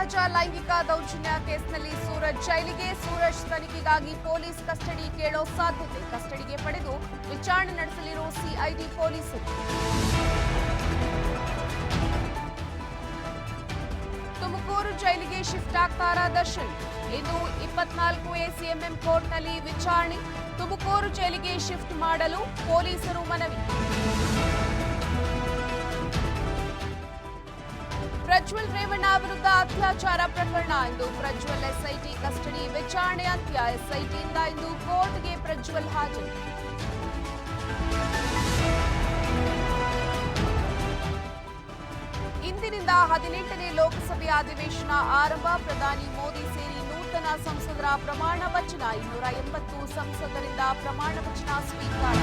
ಸಹಜ ಲೈಂಗಿಕ ದೌರ್ಜನ್ಯ ಕೇಸ್ನಲ್ಲಿ ಸೂರಜ್ ಜೈಲಿಗೆ. ಸೂರಜ್ ತನಿಖೆಗಾಗಿ ಪೊಲೀಸ್ ಕಸ್ಟಡಿ ಕೇಳೋ ಸಾಧ್ಯತೆ. ಕಸ್ಟಡಿಗೆ ಪಡೆದು ವಿಚಾರಣೆ ನಡೆಸಲಿರುವ ಸಿಐಡಿ ಪೊಲೀಸರು. ತುಮಕೂರು ಜೈಲಿಗೆ ಶಿಫ್ಟ್ ಆಗ್ತಾರಾ ದರ್ಶನ್? ಇಂದು 24A ಸಿಎಂಎಂ ಕೋರ್ಟ್ನಲ್ಲಿ ವಿಚಾರಣೆ. ತುಮಕೂರು ಜೈಲಿಗೆ ಶಿಫ್ಟ್ ಮಾಡಲು ಪೊಲೀಸರು ಮನವಿ. ಪ್ರಜ್ವಲ್ ರೇವಣ್ಣ ವಿರುದ್ಧ ಅತ್ಯಾಚಾರ ಪ್ರಕರಣ. ಇಂದು ಪ್ರಜ್ವಲ್ ಎಸ್ಐಟಿ ಕಸ್ಟಡಿ ವಿಚಾರಣೆ ಅಂತ್ಯ. ಎಸ್ಐಟಿಯಿಂದ ಇಂದು ಕೋರ್ಟ್ಗೆ ಪ್ರಜ್ವಲ್ ಹಾಜರು. ಇಂದಿನಿಂದ 18ನೇ ಲೋಕಸಭೆ ಅಧಿವೇಶನ ಆರಂಭ. ಪ್ರಧಾನಿ ಮೋದಿ ಸೇರಿ ನೂತನ ಸಂಸದರ ಪ್ರಮಾಣ ವಚನ. 280 ಸಂಸದರಿಂದ ಪ್ರಮಾಣ ವಚನ ಸ್ವೀಕಾರ.